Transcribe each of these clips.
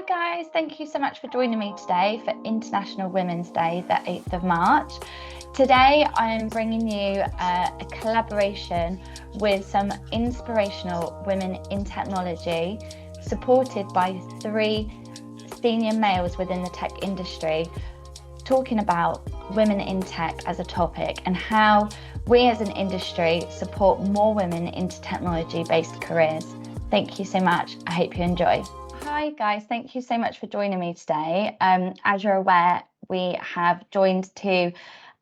guys, thank you so much for joining me today for International Women's Day, the 8th of March. Today I'm bringing you a collaboration with some inspirational women in technology, supported by 3 senior males within the tech industry, talking about women in tech as a topic and how we as an industry support more women into technology-based careers. Thank you so much. I hope you enjoy. Hi guys, thank you so much for joining me today. As you're aware, we have joined to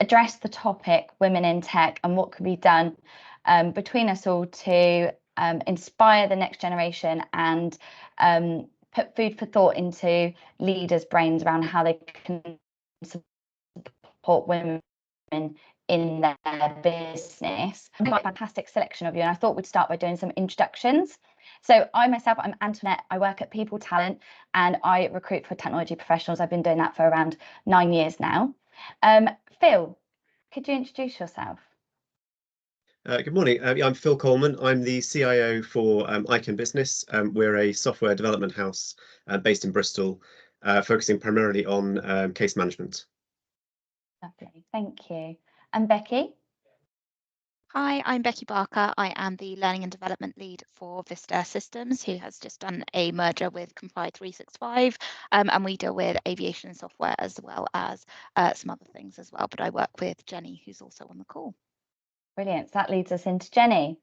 address the topic women in tech and what can be done between us all to inspire the next generation and put food for thought into leaders' brains around how they can support women in their business. I've got a fantastic selection of you, and I thought we'd start by doing some introductions. So I'm Antoinette. I work at People Talent and I recruit for technology professionals. I've been doing that for around 9 years now. Phil, could you introduce yourself? Good morning. I'm Phil Coleman. I'm the CIO for Icon Business. We're a software development house based in Bristol, focusing primarily on case management. Lovely, thank you. And Becky? Hi, I'm Becky Barker. I am the Learning and Development Lead for Vista Systems, who has just done a merger with Comply 365, and we deal with aviation software as well as some other things as well. But I work with Jenny, who's also on the call. Brilliant. So that leads us into Jenny.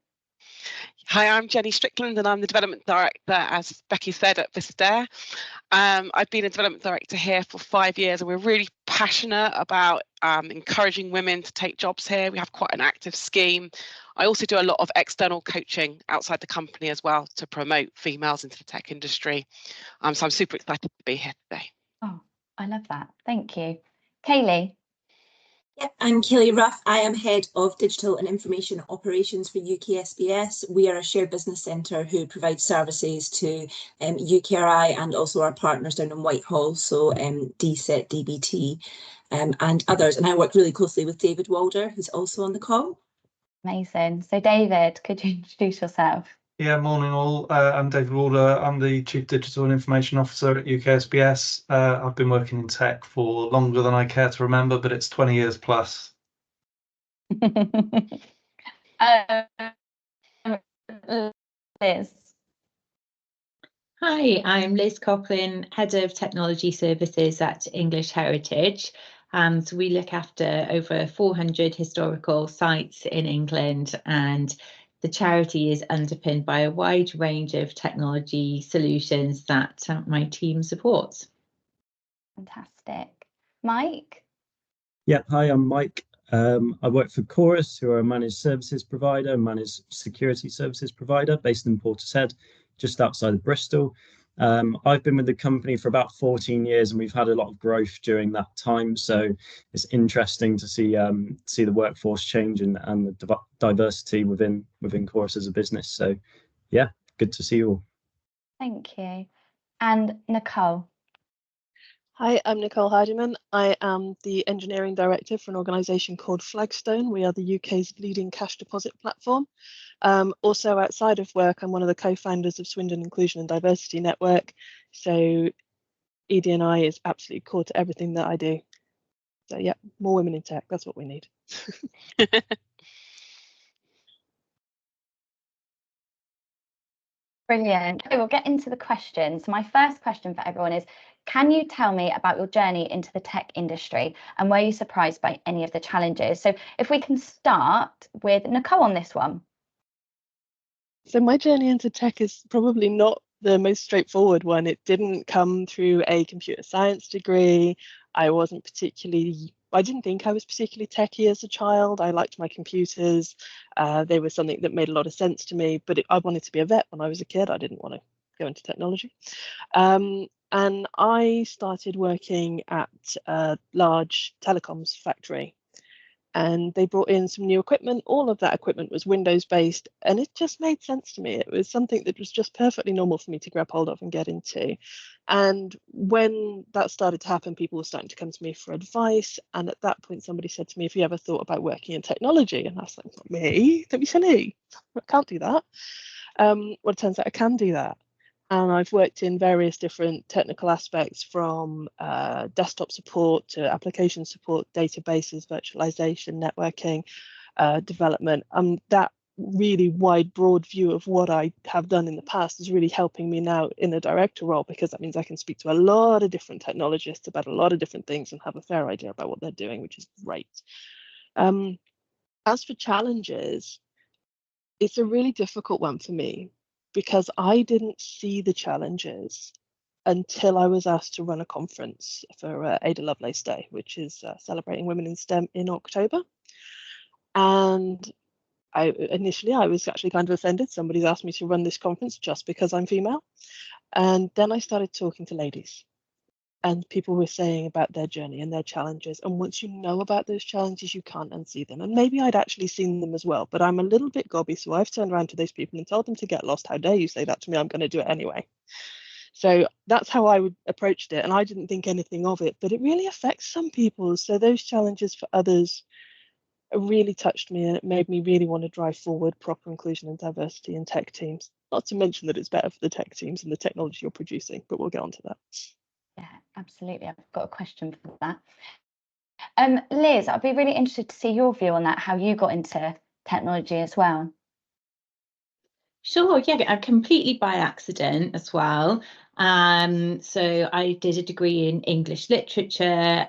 Hi, I'm Jenny Strickland and I'm the Development Director, as Becky said, at Vista. I've been a Development Director here for 5 years and we're really passionate about encouraging women to take jobs here. We have quite an active scheme. I also do a lot of external coaching outside the company as well to promote females into the tech industry. So I'm super excited to be here today. Oh, I love that. Thank you. Kaylee? Yep, I'm Kaylee Ruff. I am Head of Digital and Information Operations for UKSBS. We are a shared business centre who provides services to UKRI and also our partners down in Whitehall, so DSET, DBT and others. And I work really closely with David Walder, who's also on the call. Amazing. So David, could you introduce yourself? Yeah, morning all. I'm David Walder. I'm the Chief Digital and Information Officer at UKSBS. I've been working in tech for longer than I care to remember, but it's 20 years plus. Liz. Hi, I'm Liz Coughlin, Head of Technology Services at English Heritage. And we look after over 400 historical sites in England, and the charity is underpinned by a wide range of technology solutions that my team supports. Fantastic. Mike? Yeah, hi, I'm Mike. I work for Chorus, who are a managed services provider, managed security services provider based in Portishead, just outside of Bristol. I've been with the company for about 14 years and we've had a lot of growth during that time. So it's interesting to see the workforce change and the diversity within Chorus as a business. So yeah, good to see you all. Thank you. And Nicole? Hi, I'm Nicole Hardiman. I am the Engineering Director for an organisation called Flagstone. We are the UK's leading cash deposit platform. Also outside of work, I'm one of the co-founders of Swindon Inclusion and Diversity Network. So ED&I is absolutely core to everything that I do. So yeah, more women in tech, that's what we need. Brilliant. Okay, we'll get into the questions. So my first question for everyone is, can you tell me about your journey into the tech industry and were you surprised by any of the challenges? So if we can start with Nicole on this one. So my journey into tech is probably not the most straightforward one. It didn't come through a computer science degree. I didn't think I was particularly techie as a child. I liked my computers. They were something that made a lot of sense to me, but I wanted to be a vet when I was a kid. I didn't want to go into technology. And I started working at a large telecoms factory. And they brought in some new equipment. All of that equipment was Windows based, and it just made sense to me. It was something that was just perfectly normal for me to grab hold of and get into. And when that started to happen, people were starting to come to me for advice. And at that point, somebody said to me, "Have you ever thought about working in technology?" And I was like, "Not me, don't be silly. I can't do that." Well, it turns out I can do that. And I've worked in various different technical aspects, from desktop support to application support, databases, virtualization, networking, development. That really wide, broad view of what I have done in the past is really helping me now in a director role, because that means I can speak to a lot of different technologists about a lot of different things and have a fair idea about what they're doing, which is great. As for challenges, it's a really difficult one for me, because I didn't see the challenges until I was asked to run a conference for Ada Lovelace Day, which is celebrating women in STEM in October. And initially I was actually kind of offended. Somebody's asked me to run this conference just because I'm female. And then I started talking to ladies, and people were saying about their journey and their challenges. And once you know about those challenges, you can't unsee them. And maybe I'd actually seen them as well, but I'm a little bit gobby. So I've turned around to those people and told them to get lost. How dare you say that to me? I'm going to do it anyway. So that's how I would approached it. And I didn't think anything of it, but it really affects some people. So those challenges for others really touched me, and it made me really want to drive forward proper inclusion and diversity in tech teams. Not to mention that it's better for the tech teams and the technology you're producing, but we'll get on to that. Yeah, absolutely. I've got a question for that. Liz, I'd be really interested to see your view on that, how you got into technology as well. Sure, yeah, completely by accident as well. So I did a degree in English literature,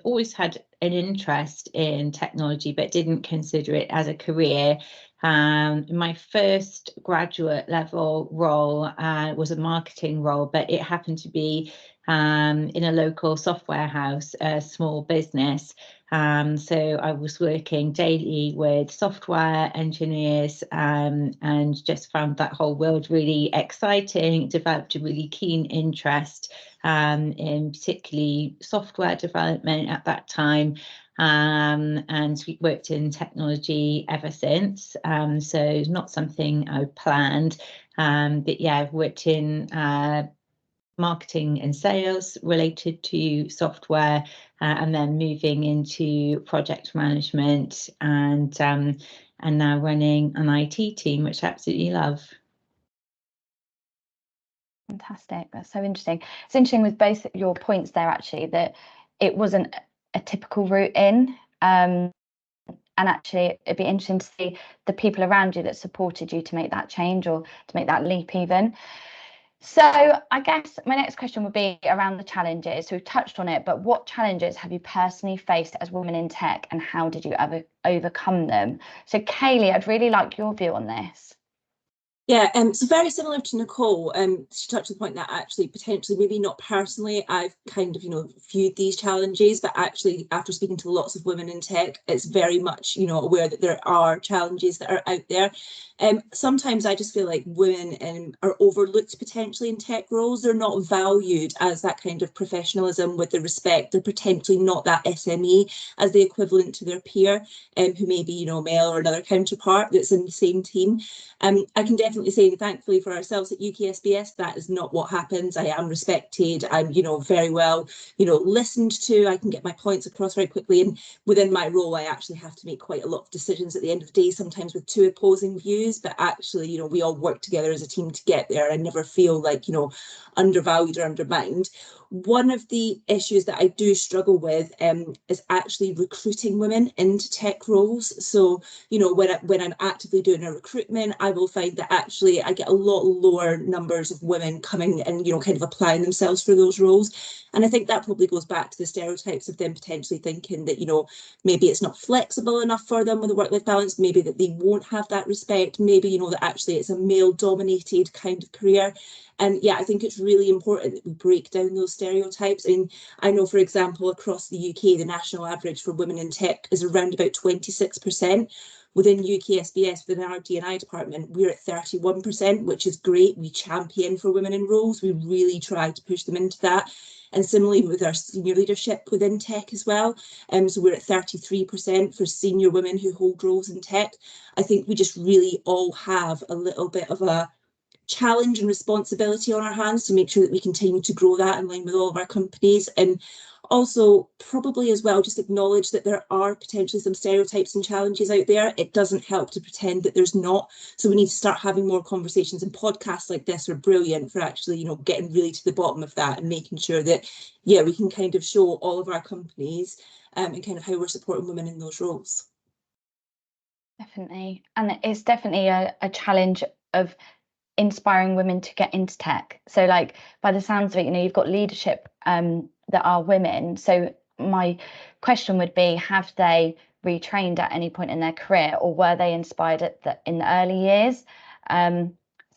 always had an interest in technology, but didn't consider it as a career. My first graduate level role was a marketing role, but it happened to be in a local software house, a small business. So I was working daily with software engineers and just found that whole world really exciting, developed a really keen interest in particularly software development at that time. And we worked in technology ever since. So not something I planned, but yeah, I've worked in marketing and sales related to software, and then moving into project management, and now running an IT team, which I absolutely love. Fantastic. That's so interesting. It's interesting with both your points there, actually, that it wasn't a typical route in. And actually, it'd be interesting to see the people around you that supported you to make that change, or to make that leap even. So I guess my next question would be around the challenges. So we've touched on it, but what challenges have you personally faced as women in tech, and how did you ever overcome them? So Kaylee, I'd really like your view on this. Yeah, so very similar to Nicole, she touched on the point that actually potentially, maybe not personally, I've kind of, viewed these challenges, but actually after speaking to lots of women in tech, it's very much, aware that there are challenges that are out there. Sometimes I just feel like women are overlooked potentially in tech roles. They're not valued as that kind of professionalism with the respect. They're potentially not that SME as the equivalent to their peer, who may be, male or another counterpart that's in the same team. I can definitely say, thankfully for ourselves at UKSBS, that is not what happens. I am respected. I'm, very well, listened to. I can get my points across very quickly. And within my role, I actually have to make quite a lot of decisions at the end of the day, sometimes with two opposing views. But actually, we all work together as a team to get there. I never feel like, undervalued or undermined. One of the issues that I do struggle with is actually recruiting women into tech roles. So, when I'm actively doing a recruitment, I will find that actually I get a lot lower numbers of women coming and, kind of applying themselves for those roles. And I think that probably goes back to the stereotypes of them potentially thinking that, maybe it's not flexible enough for them with the work-life balance, maybe that they won't have that respect, maybe, that actually it's a male-dominated kind of career. And yeah, I think it's really important that we break down those stereotypes. And I know, for example, across the UK, the national average for women in tech is around about 26%. Within UKSBS, within our D&I department, we're at 31%, which is great. We champion for women in roles. We really try to push them into that. And similarly with our senior leadership within tech as well. So we're at 33% for senior women who hold roles in tech. I think we just really all have a little bit of a challenge and responsibility on our hands to make sure that we continue to grow that in line with all of our companies. And also probably as well just acknowledge that there are potentially some stereotypes and challenges out there. It doesn't help to pretend that there's not. So we need to start having more conversations, and podcasts like this are brilliant for actually, you know, getting really to the bottom of that and making sure that, yeah, we can kind of show all of our companies and kind of how we're supporting women in those roles. Definitely. And it's definitely a challenge of inspiring women to get into tech. So like by the sounds of it, you know, you've got leadership that are women. So my question would be, have they retrained at any point in their career, or were they inspired in the early years? So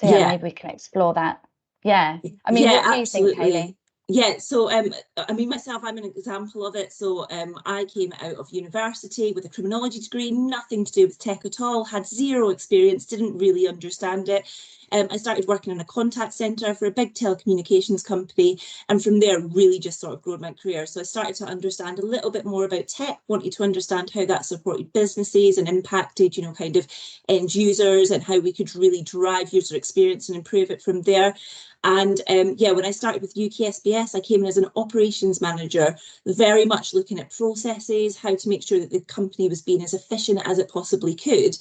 yeah, maybe we can explore that. Yeah. I mean, what do you think, Hayley? Yeah, so I mean, myself, I'm an example of it. So I came out of university with a criminology degree, nothing to do with tech at all, had zero experience, didn't really understand it. I started working in a contact centre for a big telecommunications company, and from there really just sort of grew my career. So I started to understand a little bit more about tech, wanted to understand how that supported businesses and impacted, you know, kind of end users, and how we could really drive user experience and improve it from there. And yeah, when I started with UKSBS, I came in as an operations manager, very much looking at processes, how to make sure that the company was being as efficient as it possibly could.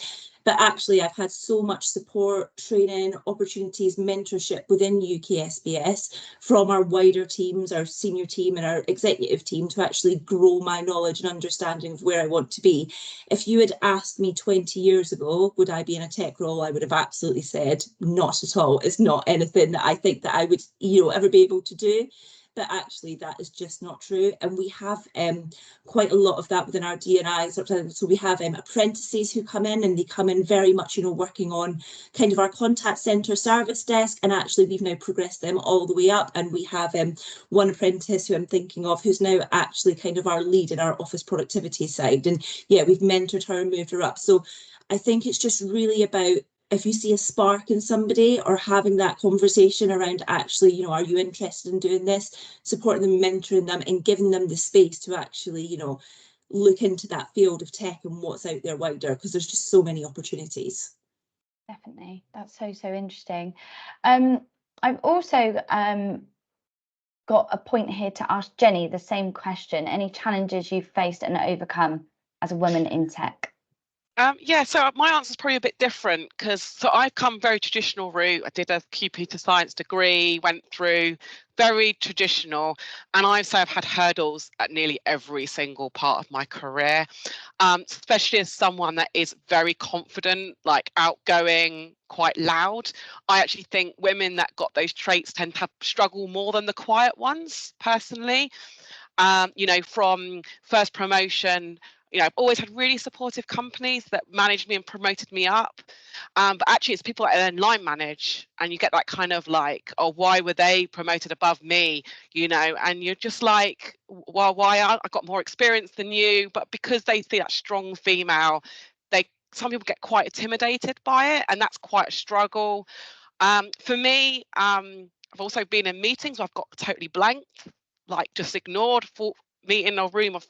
But actually, I've had so much support, training, opportunities, mentorship within UKSBS from our wider teams, our senior team and our executive team, to actually grow my knowledge and understanding of where I want to be. If you had asked me 20 years ago, would I be in a tech role, I would have absolutely said not at all. It's not anything that I think that I would, you know, ever be able to do. But actually that is just not true. And we have quite a lot of that within our D&I. So we have apprentices who come in, and they come in very much, you know, working on kind of our contact centre service desk. And actually we've now progressed them all the way up. And we have one apprentice who I'm thinking of who's now actually kind of our lead in our office productivity side. And yeah, we've mentored her and moved her up. So I think it's just really about, if you see a spark in somebody, or having that conversation around actually, you know, are you interested in doing this, supporting them, mentoring them, and giving them the space to actually, you know, look into that field of tech and what's out there wider, because there's just so many opportunities. Definitely. That's so interesting. I've also got a point here to ask Jenny the same question. Any challenges you've faced and overcome as a woman in tech? Yeah, so my answer is probably a bit different, because I've come very traditional route. I did a computer science degree, went through very traditional, and I've had hurdles at nearly every single part of my career, especially as someone that is very confident, like outgoing, quite loud. I actually think women that got those traits tend to struggle more than the quiet ones, personally. You know, from first promotion, you know, I've always had really supportive companies that managed me and promoted me up. But actually it's people that then line manage, and you get that kind of like, oh, why were they promoted above me? You know, and you're just like, well, why? I got more experience than you. But because they see that strong female, some people get quite intimidated by it, and that's quite a struggle. For me, I've also been in meetings where I've got totally blanked, like just ignored, for me in a room of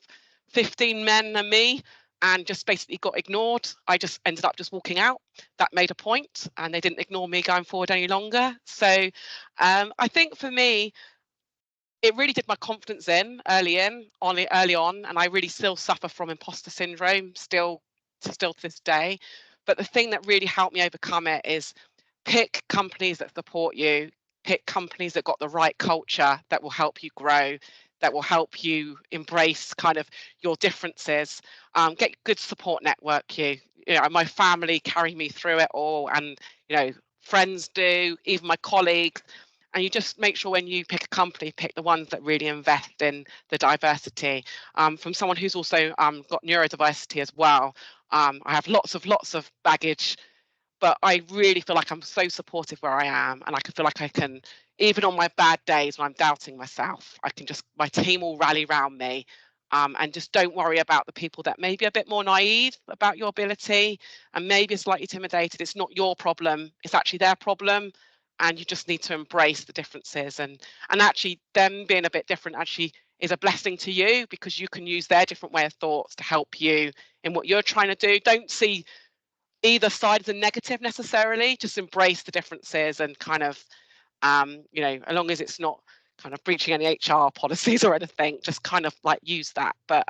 15 men and me, and just basically got ignored. I just ended up just walking out. That made a point, and they didn't ignore me going forward any longer. So I think for me, it really did my confidence in early on, and I really still suffer from imposter syndrome still to this day. But the thing that really helped me overcome it is pick companies that support you, pick companies that got the right culture, that will help you grow, that will help you embrace kind of your differences, get good support network. You know, my family carry me through it all, and you know, friends do, even my colleagues. And you just make sure when you pick a company, pick the ones that really invest in the diversity. From someone who's also got neurodiversity as well, I have lots of baggage, but I really feel like I'm so supportive where I am, and I can feel like I can, even on my bad days when I'm doubting myself, my team will rally around me, and just don't worry about the people that may be a bit more naive about your ability and maybe slightly intimidated. It's not your problem, it's actually their problem, and you just need to embrace the differences, and actually them being a bit different actually is a blessing to you, because you can use their different way of thoughts to help you in what you're trying to do. Don't see either side is a negative necessarily. Just embrace the differences and kind of, you know, as long as it's not kind of breaching any HR policies or anything, just kind of like use that. But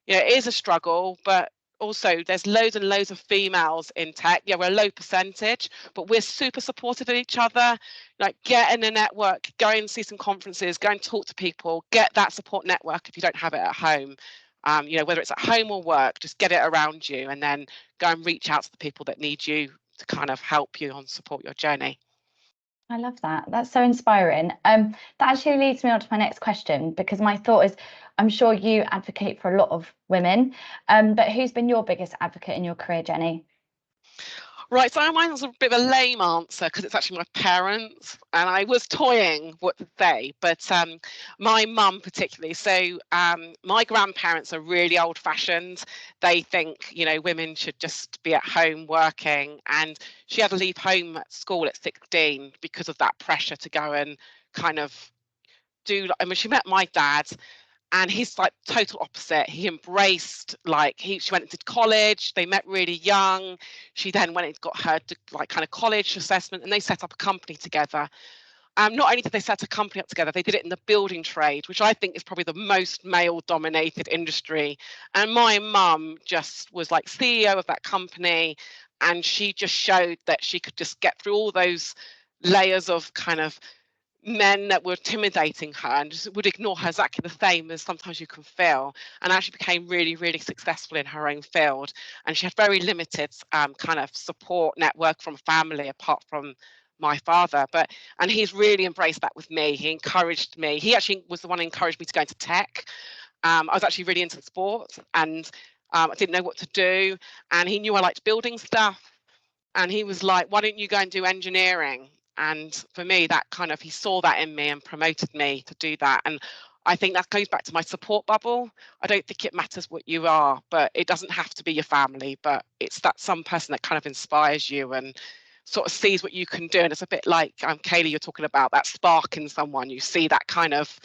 you know, it is a struggle, but also there's loads and loads of females in tech. Yeah, we're a low percentage, but we're super supportive of each other. Like, get in a network, go and see some conferences, go and talk to people, get that support network if you don't have it at home. You know, whether it's at home or work, just get it around you, and then go and reach out to the people that need you to kind of help you and support your journey. I love that. That's so inspiring. That actually leads me on to my next question, because my thought is, I'm sure you advocate for a lot of women, but who's been your biggest advocate in your career, Jenny? Right, so mine was a bit of a lame answer because it's actually my parents, and I was toying what to say, but my mum particularly. So my grandparents are really old-fashioned. They think, you know, women should just be at home working, and she had to leave home at school at 16 because of that pressure to go and kind of do. I mean, she met my dad, and he's like total opposite. He embraced, like, she went into college, they met really young. She then went and got her like kind of college assessment, and they set up a company together. Not only did they set a company up together, they did it in the building trade, which I think is probably the most male dominated industry. And my mum just was like CEO of that company, and she just showed that she could just get through all those layers of kind of men that were intimidating her and just would ignore her exactly the same as sometimes you can feel, and actually became really, really successful in her own field. And she had very limited kind of support network from family apart from my father, and he's really embraced that with me. He encouraged me. He actually was the one who encouraged me to go into tech. I was actually really into sports, and I didn't know what to do, and he knew I liked building stuff, and he was like, why don't you go and do engineering? And for me, that kind of, he saw that in me and promoted me to do that. And I think that goes back to my support bubble. I don't think it matters what you are, but it doesn't have to be your family, but it's that some person that kind of inspires you and sort of sees what you can do. And it's a bit like Kaylee, you're talking about that spark in someone. You see that kind of,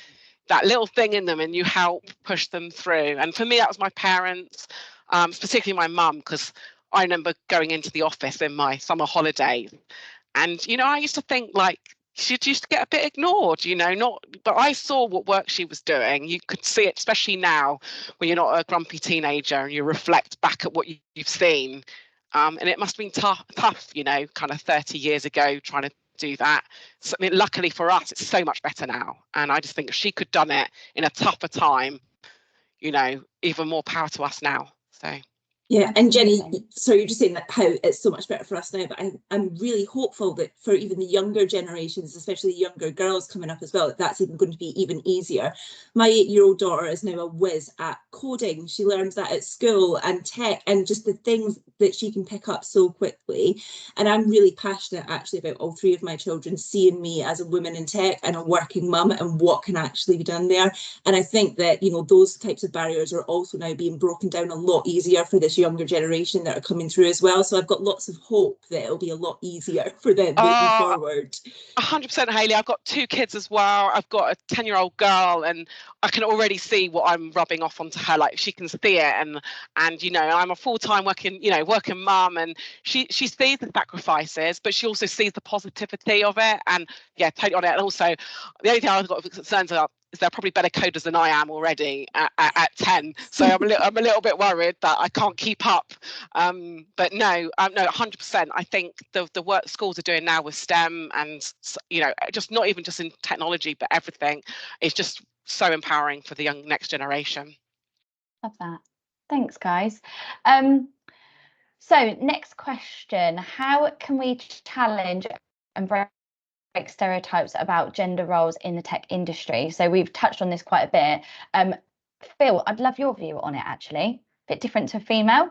that little thing in them, and you help push them through. And for me, that was my parents, particularly my mum, because I remember going into the office in my summer holidays, and, you know, I used to think like she used to get a bit ignored, you know, but I saw what work she was doing. You could see it, especially now when you're not a grumpy teenager and you reflect back at what you've seen. And it must have been tough, you know, kind of 30 years ago trying to do that. So, I mean, luckily for us, it's so much better now. And I just think if she could have done it in a tougher time, you know, even more power to us now. So. Yeah, and Jenny, so you're just saying that how it's so much better for us now, but I'm really hopeful that for even the younger generations, especially the younger girls coming up as well, that's even going to be even easier. My 8-year-old daughter is now a whiz at coding. She learns that at school, and tech, and just the things that she can pick up so quickly. And I'm really passionate actually about all three of my children seeing me as a woman in tech and a working mum and what can actually be done there. And I think that, you know, those types of barriers are also now being broken down a lot easier for this younger generation that are coming through as well. So I've got lots of hope that it'll be a lot easier for them moving forward. 100%, Hayley. I've got 2 kids as well. I've got a 10-year-old girl, and I can already see what I'm rubbing off onto her. Like, she can see it, and you know, I'm a full-time working mum, and she sees the sacrifices, but she also sees the positivity of it. And yeah, totally on it. And also, the only thing I've got concerns about is they're probably better coders than I am already at 10. So I'm a little bit worried that I can't keep up. But no, 100%. I think the work schools are doing now with STEM, and, you know, just not even just in technology, but everything, is just so empowering for the young next generation. Love that. Thanks, guys. So next question: how can we challenge and break stereotypes about gender roles in the tech industry? So we've touched on this quite a bit. Phil, I'd love your view on it, actually. A bit different to a female.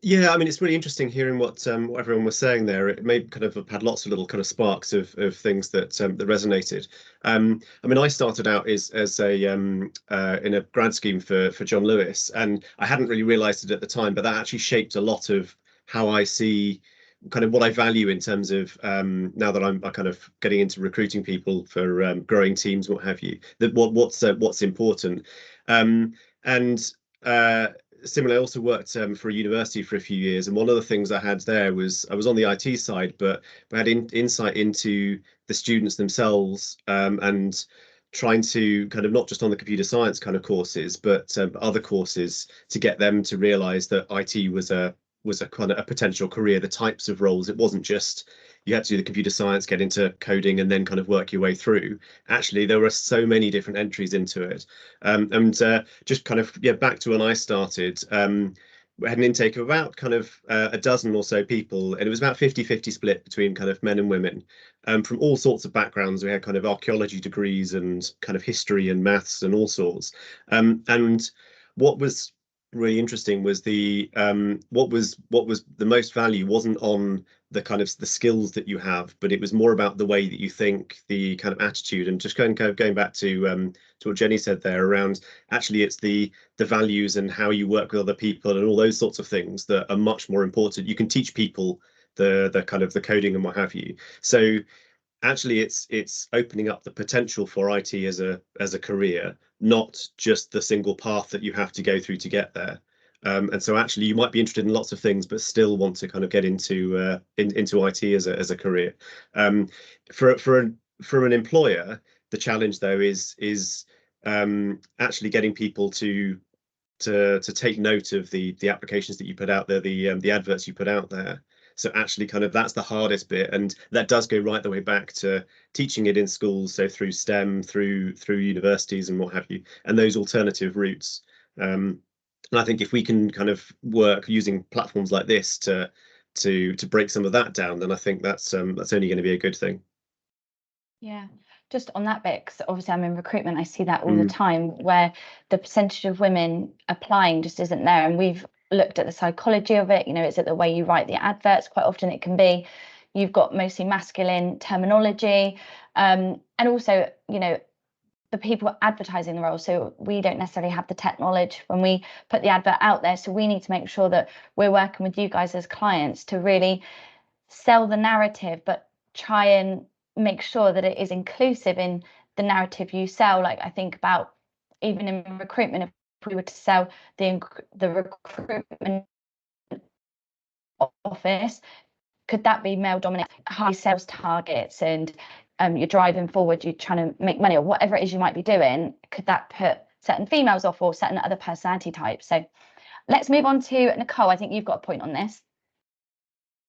Yeah, I mean, it's really interesting hearing what everyone was saying there. It may kind of have had lots of little kind of sparks of things that that resonated. I mean, I started out as a in a grad scheme for John Lewis, and I hadn't really realised it at the time, but that actually shaped a lot of how I see kind of what I value in terms of now that I'm kind of getting into recruiting people for growing teams, what have you. That what's important, and similarly, I also worked for a university for a few years, and one of the things I had there was I was on the IT side, but I had insight into the students themselves, and trying to kind of not just on the computer science kind of courses, but other courses to get them to realise that IT was a kind of a potential career, the types of roles. It wasn't just you had to do the computer science, get into coding, and then kind of work your way through. Actually, there were so many different entries into it. And just kind of, yeah, back to when I started, we had an intake of about kind of a dozen or so people, and it was about 50-50 split between kind of men and women, from all sorts of backgrounds. We had kind of archaeology degrees and kind of history and maths and all sorts. And what was really interesting was the what was the most value wasn't on the kind of the skills that you have, but it was more about the way that you think, the kind of attitude. And just going back to what Jenny said there around, actually it's the values and how you work with other people and all those sorts of things that are much more important. You can teach people the kind of the coding and what have you. So actually it's opening up the potential for IT as a career, not just the single path that you have to go through to get there. And so actually you might be interested in lots of things, but still want to kind of get into IT as a career. For an employer, the challenge though is actually getting people to take note of the applications that you put out there, the adverts you put out there. So actually kind of that's the hardest bit, and that does go right the way back to teaching it in schools, so through STEM, through universities and what have you, and those alternative routes. And I think if we can kind of work using platforms like this to break some of that down, then I think that's only going to be a good thing. Yeah, just on that bit, because obviously I'm in recruitment, I see that all the time, where the percentage of women applying just isn't there. And we've looked at the psychology of it. You know, is it the way you write the adverts? Quite often it can be you've got mostly masculine terminology, and also, you know, the people advertising the role. So we don't necessarily have the tech knowledge when we put the advert out there. So we need to make sure that we're working with you guys as clients to really sell the narrative, but try and make sure that it is inclusive in the narrative you sell. Like I think about even in recruitment, if we were to sell the recruitment office, could that be male dominated, high sales targets, and you're driving forward, you're trying to make money, or whatever it is you might be doing, could that put certain females off or certain other personality types? So let's move on to Nicole. I think you've got a point on this.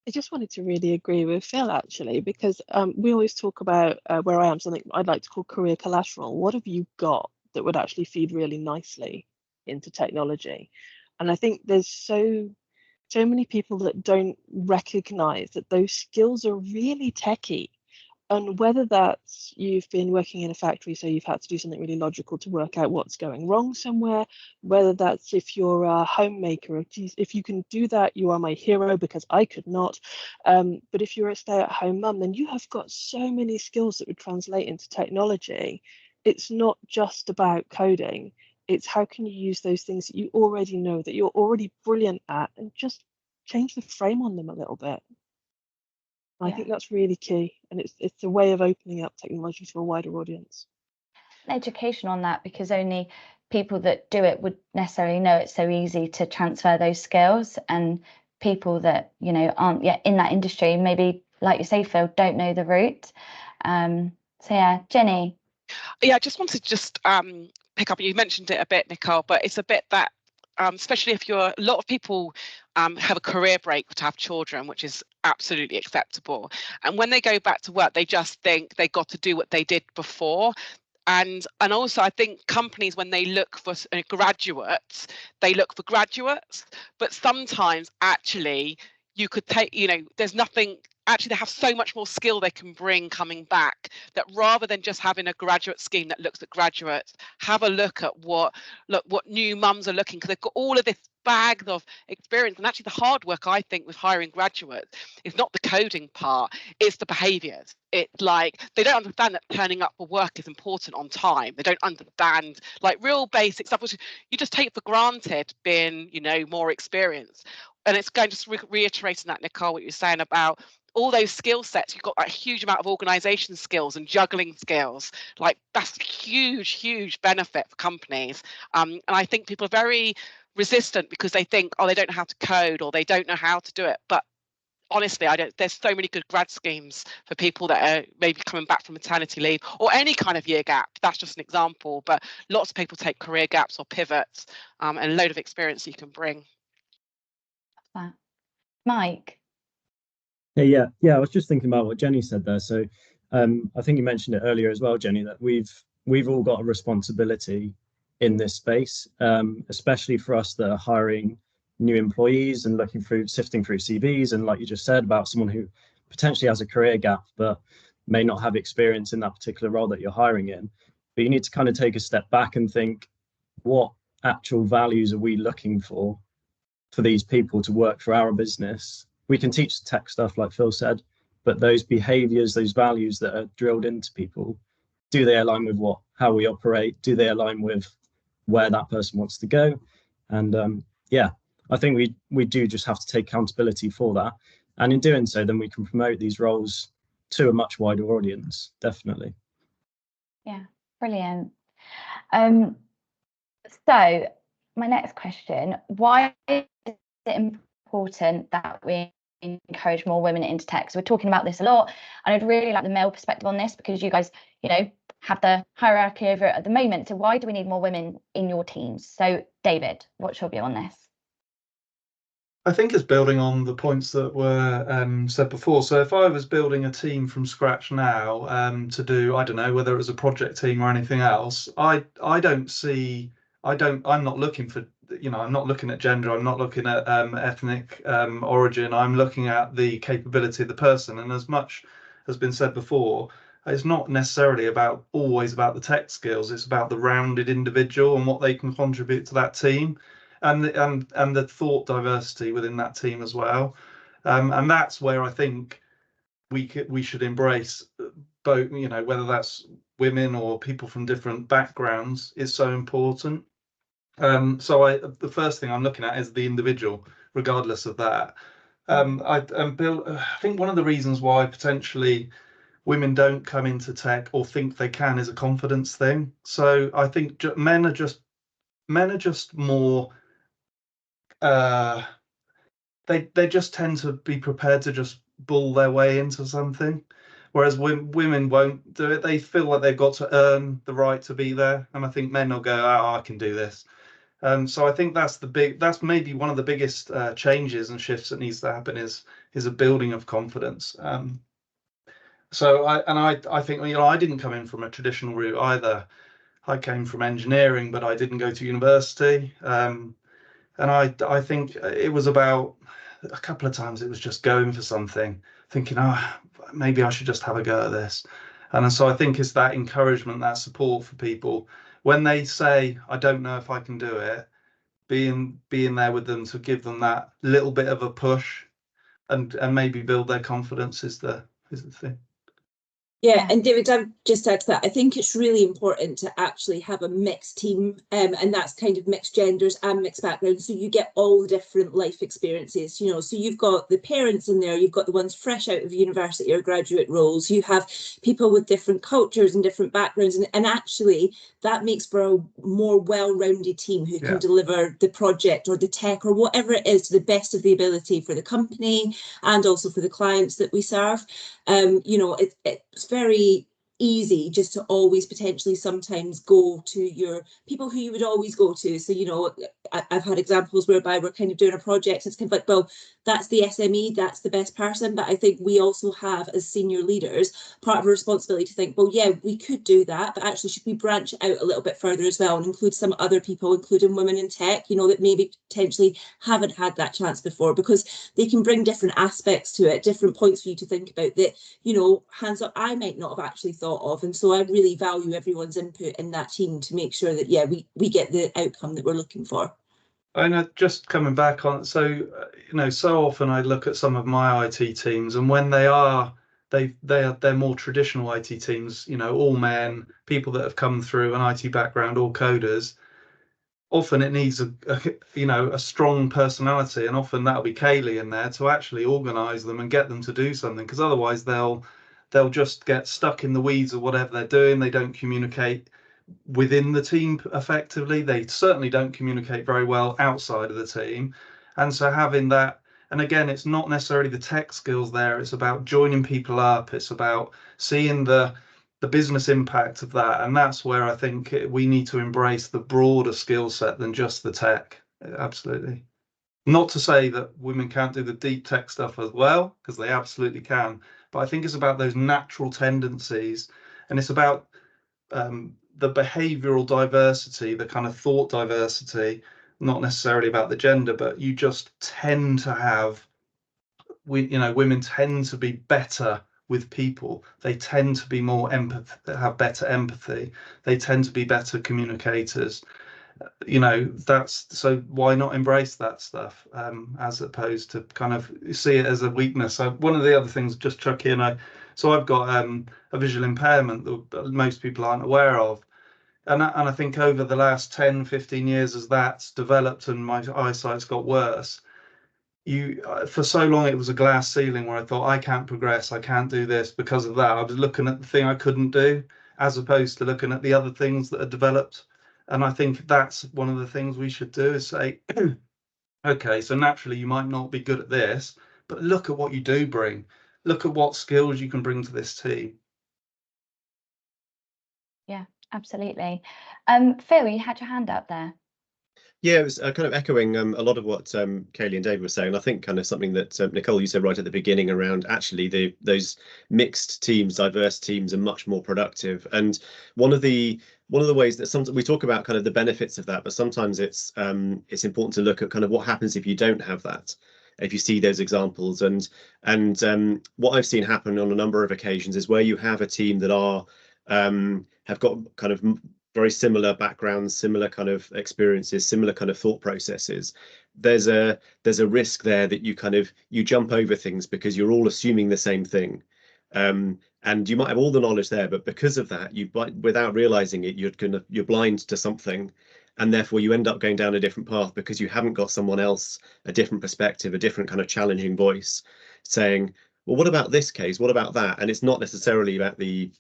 I just wanted to really agree with Phil, actually, because we always talk about where I am, something I'd like to call career collateral. What have you got that would actually feed really nicely into technology? And I think there's so many people that don't recognize that those skills are really techie. And whether that's you've been working in a factory, so you've had to do something really logical to work out what's going wrong somewhere, whether that's if you're a homemaker, if you can do that, you are my hero, because I could not. But if you're a stay-at-home mum, then you have got so many skills that would translate into technology. It's not just about coding. It's how can you use those things that you already know, that you're already brilliant at, and just change the frame on them a little bit. I think that's really key, and it's a way of opening up technology to a wider audience. Education on that, because only people that do it would necessarily know it's so easy to transfer those skills, and people that, you know, aren't yet in that industry, maybe like you say, Phil, don't know the route. So yeah, Jenny. Yeah, I just wanted to pick up, you mentioned it a bit, Nicole, but it's a bit that especially if a lot of people have a career break to have children, which is absolutely acceptable. And when they go back to work, they just think they got to do what they did before. And also, I think companies, when they look for graduates, they look for graduates. But sometimes, actually, you could take, you know, there's nothing. Actually, they have so much more skill they can bring coming back, that rather than just having a graduate scheme that looks at graduates, have a look at what new mums are looking, because they've got all of this bag of experience. And actually the hard work, I think, with hiring graduates is not the coding part, it's the behaviors. It's like they don't understand that turning up for work is important on time. They don't understand like real basic stuff, which you just take for granted being, you know, more experienced. And it's going to reiterating that, Nicole, what you're saying about all those skill sets. You've got that huge amount of organization skills and juggling skills. Like that's huge benefit for companies. And I think people are very resistant because they think, oh, they don't know how to code or they don't know how to do it. But honestly, there's so many good grad schemes for people that are maybe coming back from maternity leave or any kind of year gap. That's just an example, but lots of people take career gaps or pivots, and a load of experience you can bring. Mike? Yeah, I was just thinking about what Jenny said there. So I think you mentioned it earlier as well, Jenny, that we've all got a responsibility in this space, especially for us that are hiring new employees and sifting through CVs, and like you just said about someone who potentially has a career gap but may not have experience in that particular role that you're hiring in. But you need to kind of take a step back and think, what actual values are we looking for these people to work for our business? We can teach the tech stuff like Phil said, but those behaviors, those values that are drilled into people, do they align with how we operate? Do they align with where that person wants to go? And yeah, I think we do just have to take accountability for that. And in doing so, then we can promote these roles to a much wider audience, definitely. Yeah, brilliant. So my next question, why is it important that we encourage more women into tech? So we're talking about this a lot, and I'd really like the male perspective on this, because you guys, have the hierarchy over it at the moment. So why do we need more women in your teams? So David, what's your view on this? I think it's building on the points that were said before. So if I was building a team from scratch now to do, I don't know, whether it was a project team or anything else, I'm not looking for, I'm not looking at gender, I'm not looking at ethnic origin, I'm looking at the capability of the person. And as much has been said before, it's not necessarily always about the tech skills, it's about the rounded individual and what they can contribute to that team. And the thought diversity within that team as well, and that's where I think we should embrace both, whether that's women or people from different backgrounds is so important. So the first thing I'm looking at is the individual, regardless of that. I think one of the reasons why potentially women don't come into tech or think they can is a confidence thing. So I think men are just more. They just tend to be prepared to just bull their way into something, whereas women won't do it. They feel like they've got to earn the right to be there, and I think men will go, "Oh, I can do this." So I think that's maybe one of the biggest changes and shifts that needs to happen is a building of confidence. So I think I didn't come in from a traditional route either. I came from engineering, but I didn't go to university. And I think it was about a couple of times it was just going for something, thinking, maybe I should just have a go at this. And so I think it's that encouragement, that support for people when they say, I don't know if I can do it, being there with them to give them that little bit of a push and maybe build their confidence is the thing. Yeah, and David, I've just said that I think it's really important to actually have a mixed team, and that's kind of mixed genders and mixed backgrounds, so you get all the different life experiences, so you've got the parents in there, you've got the ones fresh out of university or graduate roles, you have people with different cultures and different backgrounds, and actually that makes for a more well-rounded team who can deliver the project or the tech or whatever it is to the best of the ability for the company and also for the clients that we serve. It's very easy just to always potentially sometimes go to your people who you would always go to. So, I've had examples whereby we're kind of doing a project, it's kind of like, well, that's the SME, that's the best person. But I think we also have, as senior leaders, part of our responsibility to think, well, yeah, we could do that, but actually should we branch out a little bit further as well and include some other people, including women in tech, that maybe potentially haven't had that chance before, because they can bring different aspects to it, different points for you to think about that, hands up, I might not have actually thought of. And so I really value everyone's input in that team to make sure that, we get the outcome that we're looking for. And just coming back on, so so often I look at some of my IT teams, and when they're more traditional IT teams, all men, people that have come through an IT background, all coders. Often it needs a strong personality, and often that'll be Kaylee in there to actually organise them and get them to do something, because otherwise they'll just get stuck in the weeds of whatever they're doing. They don't communicate within the team effectively. They certainly don't communicate very well outside of the team. And so having that, and again, it's not necessarily the tech skills there, it's about joining people up, it's about seeing the business impact of that. And that's where I think we need to embrace the broader skill set than just the tech. Absolutely. Not to say that women can't do the deep tech stuff as well, because they absolutely can. But I think it's about those natural tendencies, and it's about the behavioral diversity, the kind of thought diversity, not necessarily about the gender, but you just tend to have, women tend to be better with people. They tend to be more have better empathy. They tend to be better communicators. That's, so why not embrace that stuff, as opposed to kind of see it as a weakness. So one of the other things, just chuck in, I've got a visual impairment that most people aren't aware of, and I think over the last 10-15 years, as that's developed and my eyesight's got worse, for so long it was a glass ceiling where I thought, I can't progress, I can't do this because of that. I was looking at the thing I couldn't do, as opposed to looking at the other things that are developed. And I think that's one of the things we should do, is say, okay, so naturally you might not be good at this, but look at what you do bring. Look at what skills you can bring to this team. Yeah, absolutely. Phil, you had your hand up there. Yeah, it was kind of echoing a lot of what Kaylee and David were saying. I think kind of something that Nicole, you said right at the beginning around actually those mixed teams, diverse teams are much more productive. And one of the ways that sometimes we talk about kind of the benefits of that, but sometimes it's important to look at kind of what happens if you don't have that, if you see those examples. And what I've seen happen on a number of occasions is where you have a team that are have got kind of very similar backgrounds, similar kind of experiences, similar kind of thought processes. There's a risk there that you jump over things because you're all assuming the same thing, and you might have all the knowledge there, but because of that, without realizing it, you're blind to something, and therefore you end up going down a different path because you haven't got someone else, a different perspective, a different kind of challenging voice, saying, well, what about this case? What about that? And it's not necessarily about the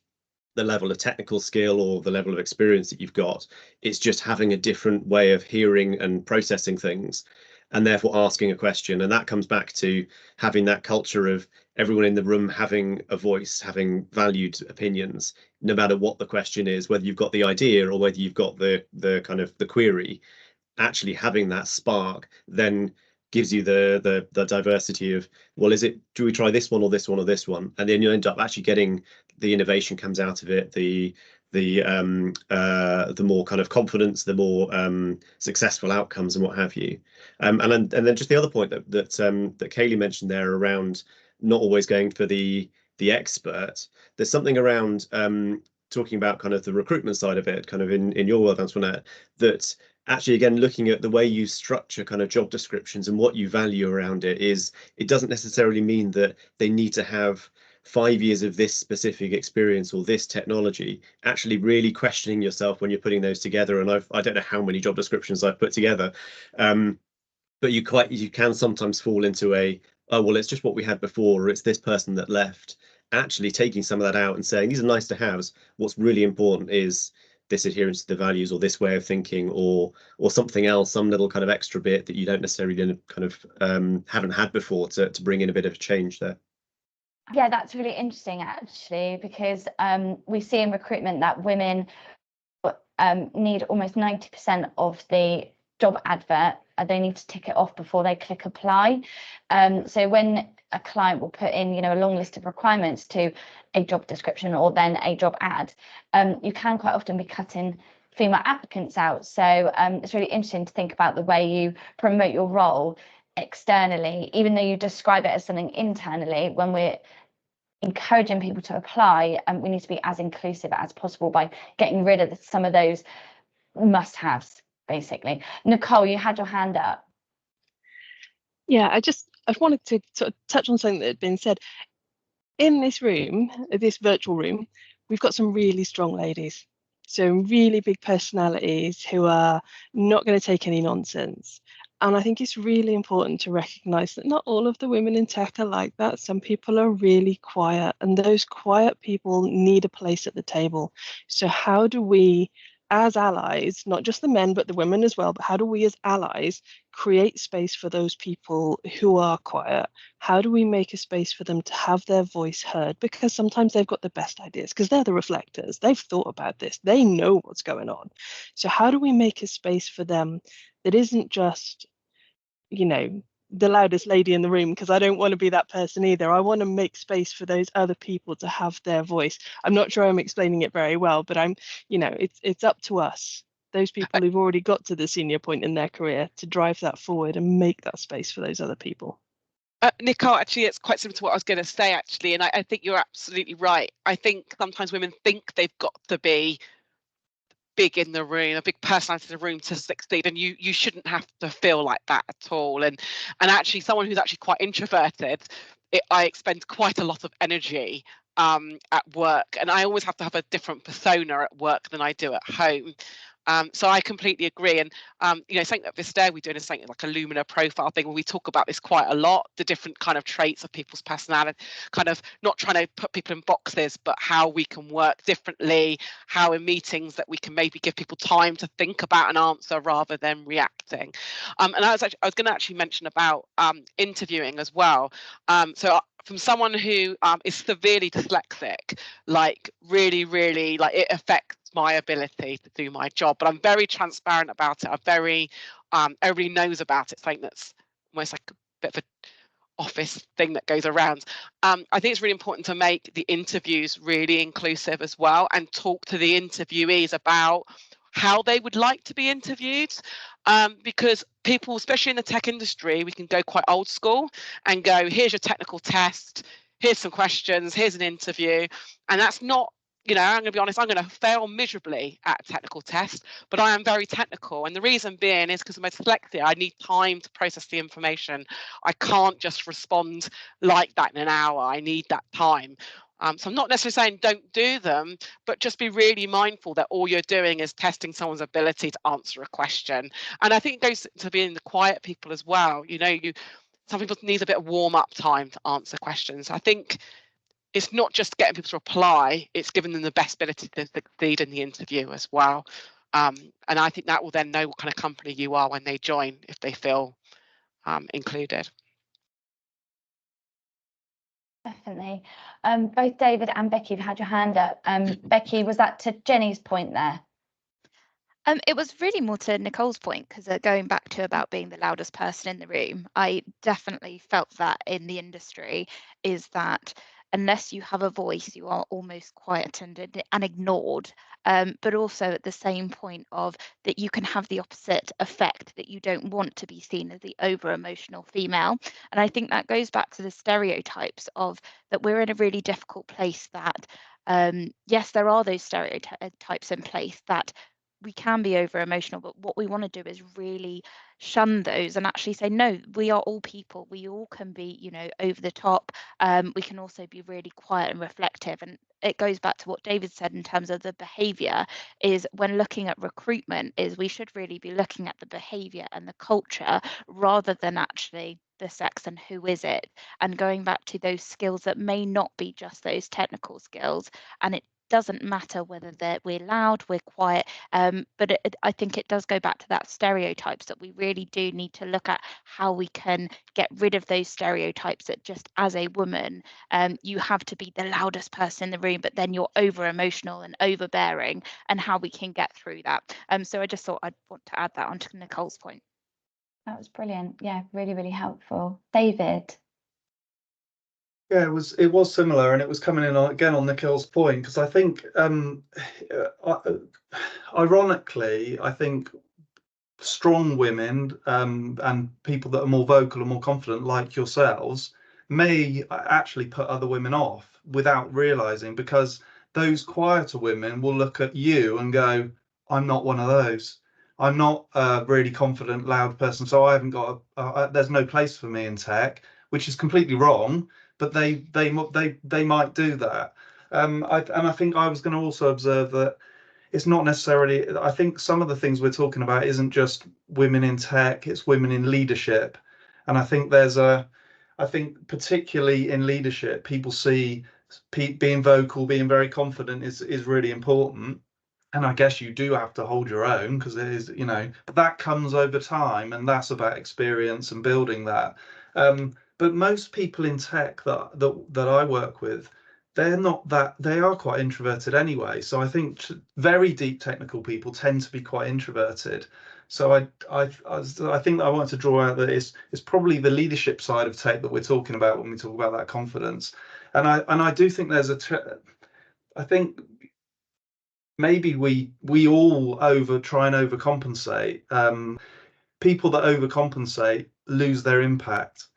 level of technical skill or the level of experience that you've got. It's just having a different way of hearing and processing things, and therefore asking a question. And that comes back to having that culture of everyone in the room having a voice, having valued opinions, no matter what the question is, whether you've got the idea or whether you've got the kind of the query. Actually having that spark then gives you the diversity of, well, do we try this one or this one or this one? And then you end up actually getting the innovation comes out of it, the more kind of confidence, the more successful outcomes and what have you. And then just the other point that Kaylee mentioned there around not always going for the expert. There's something around talking about kind of the recruitment side of it, kind of in your world, Antoinette, that actually, again, looking at the way you structure kind of job descriptions and what you value around it doesn't necessarily mean that they need to have 5 years of this specific experience or this technology. Actually really questioning yourself when you're putting those together. And I don't know how many job descriptions I've put together, but you can sometimes fall into oh, well, it's just what we had before, or it's this person that left. Actually taking some of that out and saying, these are nice to haves. What's really important is this adherence to the values, or this way of thinking, or something else, some little kind of extra bit that you don't necessarily kind of haven't had before to bring in a bit of change there. Yeah, that's really interesting, actually, because we see in recruitment that women need almost 90% of the job advert. They need to tick it off before they click apply. So when a client will put in, a long list of requirements to a job description or then a job ad, you can quite often be cutting female applicants out. So it's really interesting to think about the way you promote your role externally, even though you describe it as something internally. When we're encouraging people to apply, we need to be as inclusive as possible by getting rid of some of those must-haves, basically. Nicole, you had your hand up. Yeah, I wanted to sort of touch on something that had been said. In this room, this virtual room, we've got some really strong ladies, some really big personalities who are not going to take any nonsense. And I think it's really important to recognise that not all of the women in tech are like that. Some people are really quiet, and those quiet people need a place at the table. So how do we as allies, not just the men, but the women as well, but how do we as allies create space for those people who are quiet? How do we make a space for them to have their voice heard? Because sometimes they've got the best ideas, because they're the reflectors. They've thought about this. They know what's going on. So how do we make a space for them that isn't just, you know, the loudest lady in the room, because I don't want to be that person either. I want to make space for those other people to have their voice. I'm not sure I'm explaining it very well, but it's up to us, those people who've already got to the senior point in their career, to drive that forward and make that space for those other people. Nicole, actually, it's quite similar to what I was going to say, actually, and I think you're absolutely right. I think sometimes women think they've got to be big in the room, a big personality in the room to succeed, and you shouldn't have to feel like that at all. And actually, someone who's actually quite introverted, I expend quite a lot of energy at work, and I always have to have a different persona at work than I do at home. So I completely agree. And something that Vista we're doing is something like a Lumina profile thing, where we talk about this quite a lot, the different kind of traits of people's personality, kind of not trying to put people in boxes, but how we can work differently, how in meetings that we can maybe give people time to think about an answer rather than reacting. And I was going to actually mention about interviewing as well. So from someone who is severely dyslexic, like really, really, like it affects my ability to do my job, but I'm very transparent about it. I'm very, everybody knows about it. It's something that's almost like a bit of an office thing that goes around. I think it's really important to make the interviews really inclusive as well, and talk to the interviewees about how they would like to be interviewed, because people, especially in the tech industry, we can go quite old school and go, here's your technical test, here's some questions, here's an interview, and that's not, I'm going to be honest, I'm going to fail miserably at a technical test, but I am very technical. And the reason being is because of my dyslexia, I need time to process the information. I can't just respond like that in an hour. I need that time. So I'm not necessarily saying don't do them, but just be really mindful that all you're doing is testing someone's ability to answer a question. And I think it goes to being the quiet people as well. Some people need a bit of warm up time to answer questions. I think it's not just getting people to reply, it's giving them the best ability to succeed in the interview as well. And I think that will then know what kind of company you are when they join, if they feel included. Definitely. Both David and Becky have had your hand up. Becky, was that to Jenny's point there? It was really more to Nicole's point, because going back to about being the loudest person in the room, I definitely felt that in the industry, is that unless you have a voice, you are almost quietened and ignored. But also at the same point of that you can have the opposite effect, that you don't want to be seen as the over-emotional female. And I think that goes back to the stereotypes of that we're in a really difficult place, that yes, there are those stereotypes in place that we can be over emotional, but what we want to do is really shun those and actually say, no, we are all people. We all can be, over the top. We can also be really quiet and reflective. And it goes back to what David said in terms of the behavior, is when looking at recruitment, is we should really be looking at the behavior and the culture rather than actually the sex and who is it, and going back to those skills that may not be just those technical skills. And it doesn't matter whether we're loud, we're quiet, but I think it does go back to that stereotypes, that we really do need to look at how we can get rid of those stereotypes, that just as a woman, you have to be the loudest person in the room, but then you're over emotional and overbearing, and how we can get through that. So I just thought I'd want to add that onto Nicole's point. That was brilliant. Yeah, really, really helpful. David? Yeah, it was similar, and it was coming in again on Nicole's point, because I think, ironically, I think strong women and people that are more vocal and more confident, like yourselves, may actually put other women off without realizing, because those quieter women will look at you and go, I'm not one of those. I'm not a really confident, loud person, so I haven't got there's no place for me in tech, which is completely wrong. But they might do that. And I think I was going to also observe that it's not necessarily, I think some of the things we're talking about isn't just women in tech, it's women in leadership. And I think I think particularly in leadership, people see being vocal, being very confident is really important. And I guess you do have to hold your own, because it is, you know, but that comes over time, and that's about experience and building that. But most people in tech that I work with, they're not that, they are quite introverted anyway. So I think very deep technical people tend to be quite introverted. So I think that I want to draw out that it's probably the leadership side of tech that we're talking about when we talk about that confidence. And I do think there's I think maybe we all try and overcompensate. People that overcompensate lose their impact.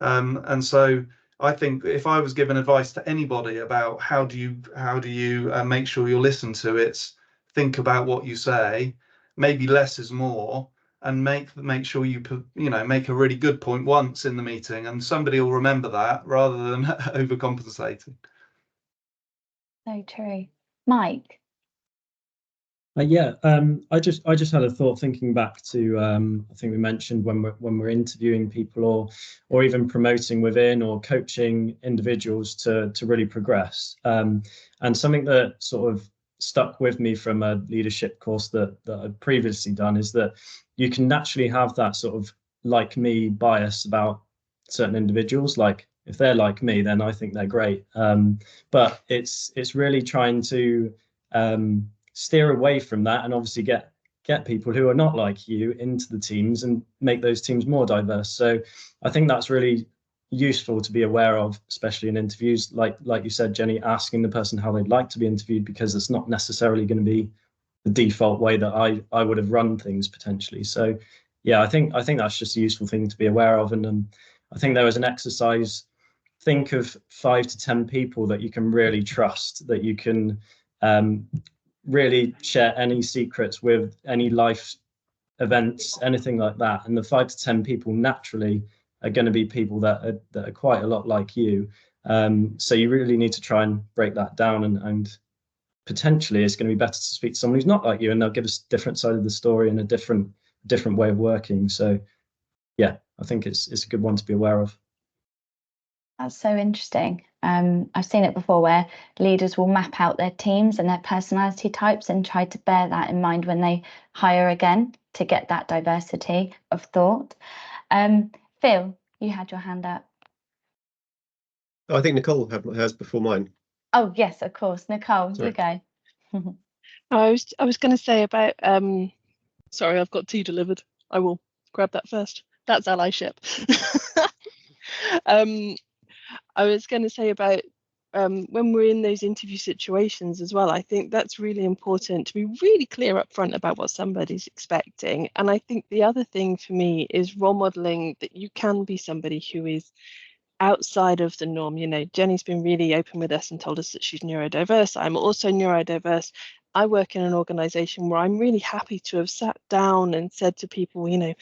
And so I think if I was given advice to anybody about how do you make sure you're listened to, it's think about what you say, maybe less is more, and make sure you make a really good point once in the meeting, and somebody will remember that rather than overcompensating. So true. Mike? Yeah, I just had a thought thinking back to I think we mentioned when we're interviewing people or even promoting within or coaching individuals to really progress. And something that sort of stuck with me from a leadership course that I'd previously done is that you can naturally have that sort of like me bias about certain individuals. Like if they're like me, then I think they're great. But it's really trying to steer away from that and obviously get people who are not like you into the teams and make those teams more diverse. So I think that's really useful to be aware of, especially in interviews, like you said, Jenny, asking the person how they'd like to be interviewed, because it's not necessarily going to be the default way that I would have run things potentially. So yeah, I think that's just a useful thing to be aware of. And I think there was an exercise, think of 5 to 10 people that you can really trust, that you can really share any secrets with, any life events, anything like that. And the 5 to 10 people naturally are going to be people that are quite a lot like you. So you really need to try and break that down, and potentially it's going to be better to speak to someone who's not like you, and they'll give us a different side of the story and a different way of working. So yeah, I think it's a good one to be aware of. That's so interesting. I've seen it before where leaders will map out their teams and their personality types and try to bear that in mind when they hire again to get that diversity of thought. Phil, you had your hand up. Oh, I think Nicole has before mine. Oh yes, of course. Nicole, Sorry. you go. I was going to say about sorry, I've got tea delivered. I will grab that first. That's allyship. I was going to say about when we're in those interview situations as well, I think that's really important to be really clear up front about what somebody's expecting. And I think the other thing for me is role modeling that you can be somebody who is outside of the norm. You know, Jenny's been really open with us and told us that she's neurodiverse. I'm also neurodiverse. I work in an organization where I'm really happy to have sat down and said to people, you know,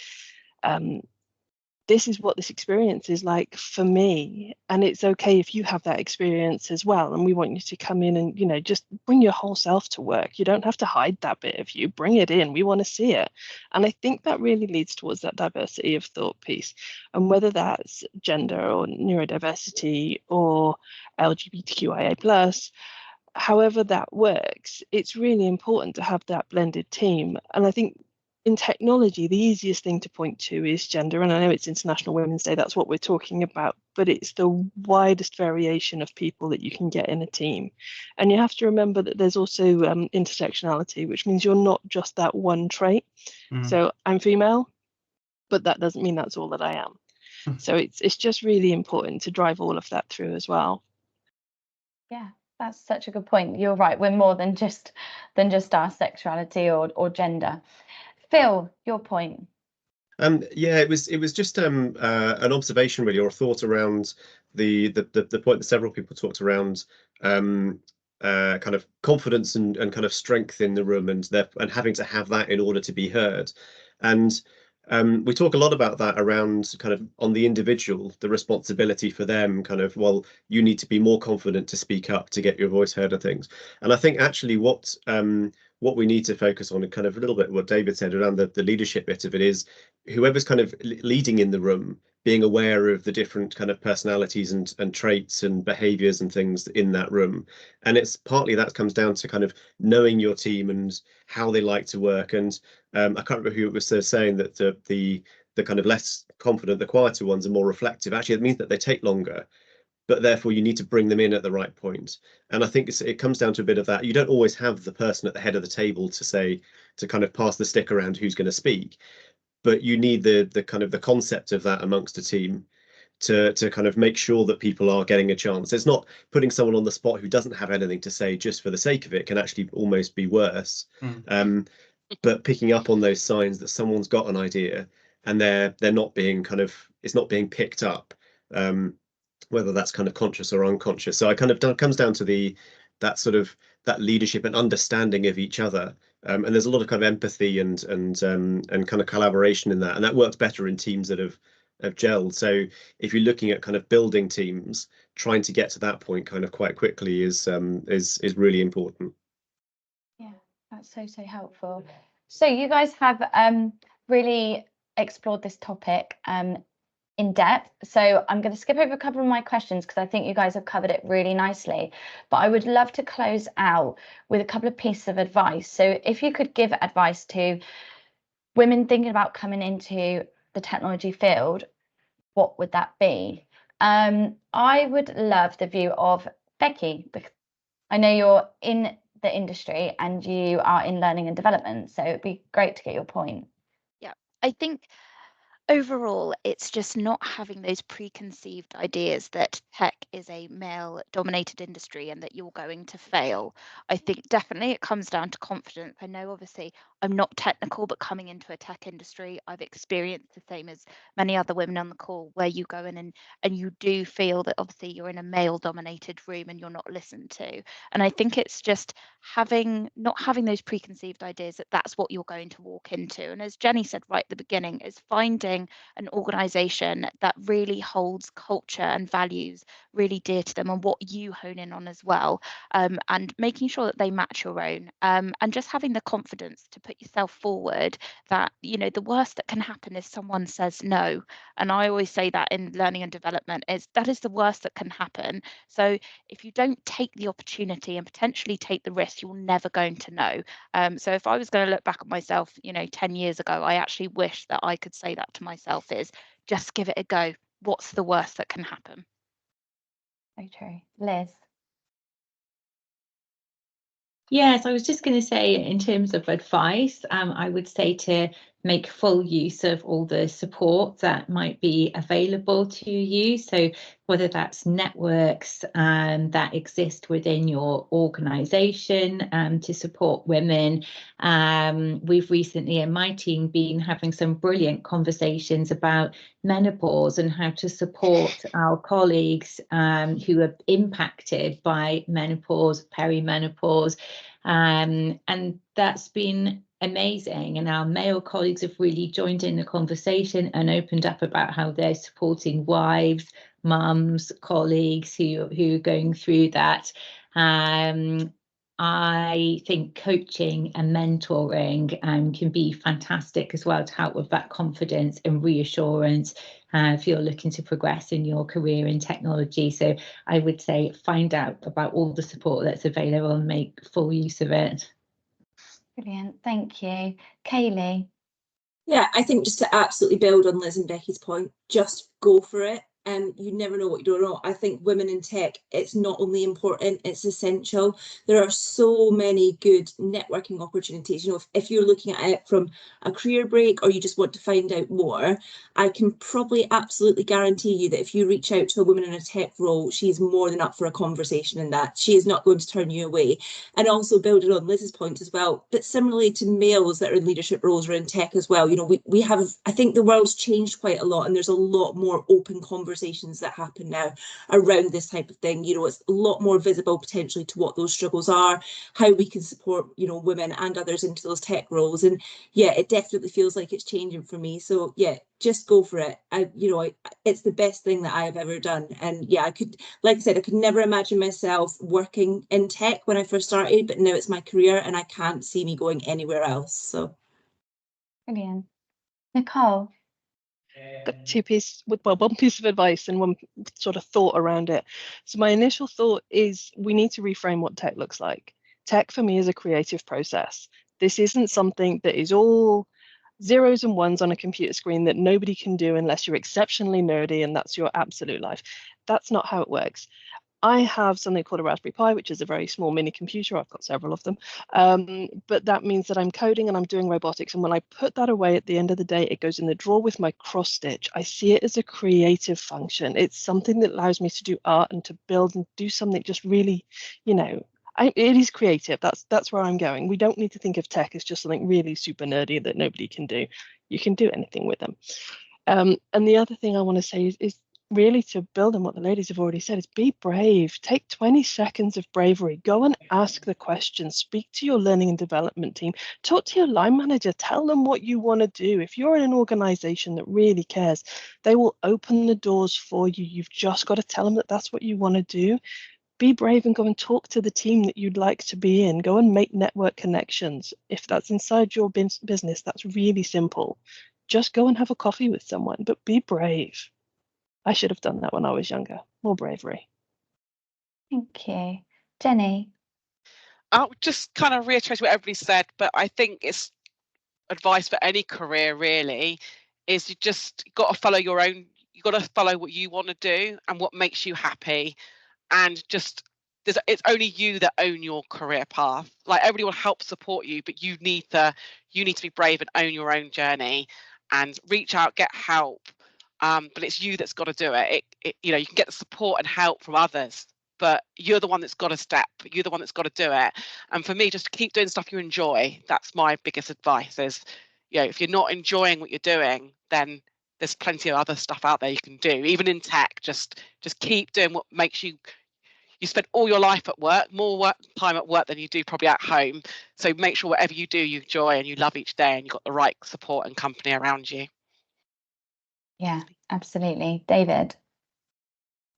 this is what this experience is like for me, and it's okay if you have that experience as well, and we want you to come in and, you know, just bring your whole self to work. You don't have to hide that bit of you, bring it in, we want to see it. And I think that really leads towards that diversity of thought piece, and whether that's gender or neurodiversity or LGBTQIA+, however that works, it's really important to have that blended team. And I think in technology, the easiest thing to point to is gender, and I know it's International Women's Day, that's what we're talking about, but it's the widest variation of people that you can get in a team. And you have to remember that there's also intersectionality, which means you're not just that one trait. So I'm female, but that doesn't mean that's all that I am. So it's just really important to drive all of that through as well. Yeah, that's such a good point. You're right, we're more than just our sexuality or gender. Phil, your point. Yeah, it was just an observation really, or a thought around the point that several people talked around, kind of confidence and kind of strength in the room, and having to have that in order to be heard. And we talk a lot about that around kind of on the individual, the responsibility for them, kind of, well, you need to be more confident to speak up, to get your voice heard and things. And I think actually what we need to focus on, and kind of a little bit what David said around the leadership bit of it, is whoever's kind of leading in the room being aware of the different kind of personalities and traits and behaviors and things in that room. And it's partly that comes down to kind of knowing your team and how they like to work. And I can't remember who it was saying that the kind of less confident, the quieter ones are more reflective. Actually, it means that they take longer, but therefore you need to bring them in at the right point. And I think it comes down to a bit of that. You don't always have the person at the head of the table to kind of pass the stick around who's going to speak, but you need the kind of the concept of that amongst a team to kind of make sure that people are getting a chance. It's not putting someone on the spot who doesn't have anything to say just for the sake of it, can actually almost be worse. But picking up on those signs that someone's got an idea and they're not being kind of, it's not being picked up, whether that's kind of conscious or unconscious. So I kind of comes down to that sort of that leadership and understanding of each other. And there's a lot of kind of empathy and kind of collaboration in that, and that works better in teams that have gelled. So if you're looking at kind of building teams, trying to get to that point kind of quite quickly is really important. Yeah, that's so helpful. So you guys have really explored this topic in depth. So I'm going to skip over a couple of my questions because I think you guys have covered it really nicely. But I would love to close out with a couple of pieces of advice. So if you could give advice to women thinking about coming into the technology field, what would that be? I would love the view of Becky, because I know you're in the industry and you are in learning and development. So it'd be great to get your point. Yeah, I think overall, it's just not having those preconceived ideas that tech is a male-dominated industry and that you're going to fail. I think definitely it comes down to confidence. I know obviously I'm not technical, but coming into a tech industry, I've experienced the same as many other women on the call, where you go in and you do feel that obviously you're in a male-dominated room and you're not listened to. And I think it's just not having those preconceived ideas that that's what you're going to walk into. And as Jenny said right at the beginning, is finding an organization that really holds culture and values really dear to them and what you hone in on as well, and making sure that they match your own, and just having the confidence to put yourself forward, that the worst that can happen is someone says no. And I always say that in learning and development, is that is the worst that can happen. So if you don't take the opportunity and potentially take the risk, you're never going to know. So if I was going to look back at myself 10 years ago, I actually wish that I could say that to myself, is just give it a go. What's the worst that can happen? So true. Liz? Yes, I was just going to say, in terms of advice, I would say to make full use of all the support that might be available to you. So whether that's networks that exist within your organisation to support women. We've recently in my team been having some brilliant conversations about menopause and how to support our colleagues who are impacted by menopause, perimenopause. And that's been amazing, and our male colleagues have really joined in the conversation and opened up about how they're supporting wives, mums, colleagues who are going through that. I think coaching and mentoring can be fantastic as well to help with that confidence and reassurance if you're looking to progress in your career in technology. So I would say find out about all the support that's available and make full use of it. Brilliant, thank you. Kaylee? Yeah, I think just to absolutely build on Liz and Becky's point, just go for it. And you never know what you don't know. I think women in tech, it's not only important, it's essential. There are so many good networking opportunities. If you're looking at it from a career break or you just want to find out more, I can probably absolutely guarantee you that if you reach out to a woman in a tech role, she's more than up for a conversation in that. She is not going to turn you away. And also building on Liz's point as well, but similarly to males that are in leadership roles or in tech as well, we have, I think the world's changed quite a lot and there's a lot more open conversations that happen now around this type of thing. It's a lot more visible potentially to what those struggles are, how we can support women and others into those tech roles. And yeah, it definitely feels like it's changing for me. So yeah, just go for it. It's the best thing that I have ever done. And yeah, like I said, I could never imagine myself working in tech when I first started, but now it's my career and I can't see me going anywhere else. So brilliant. Nicole? got one piece of advice and one sort of thought around it. So my initial thought is we need to reframe what tech looks like. Tech for me is a creative process. This isn't something that is all zeros and ones on a computer screen that nobody can do unless you're exceptionally nerdy and that's your absolute life. That's not how it works. I have something called a Raspberry Pi, which is a very small mini computer. I've got several of them. But that means that I'm coding and I'm doing robotics. And when I put that away at the end of the day, it goes in the drawer with my cross stitch. I see it as a creative function. It's something that allows me to do art and to build and do something just really, you know, it is creative. That's where I'm going. We don't need to think of tech as just something really super nerdy that nobody can do. You can do anything with them. And the other thing I want to say is really to build on what the ladies have already said is be brave. Take 20 seconds of bravery. Go and ask the questions. Speak to your learning and development team. Talk to your line manager. Tell them what you want to do. If you're in an organization that really cares, they will open the doors for you. You've just got to tell them that that's what you want to do. Be brave and go and talk to the team that you'd like to be in. Go and make network connections. If that's inside your business, that's really simple. Just go and have a coffee with someone, but be brave. I should have done that when I was younger. More bravery. Thank you. Jenny? I'll just kind of reiterate what everybody said, but I think it's advice for any career really, is you just got to follow your own, you got to follow what you want to do and what makes you happy. And just, it's only you that own your career path. Like everybody will help support you, but you need to be brave and own your own journey and reach out, get help. But it's you that's got to do it. You know, you can get the support and help from others, but you're the one that's got to step. You're the one that's got to do it. And for me, just keep doing stuff you enjoy. That's my biggest advice is, you know, if you're not enjoying what you're doing, then there's plenty of other stuff out there you can do. Even in tech, just keep doing what makes you. You spend all your life at work, more time at work than you do probably at home. So make sure whatever you do, you enjoy and you love each day and you've got the right support and company around you. Yeah, absolutely. David?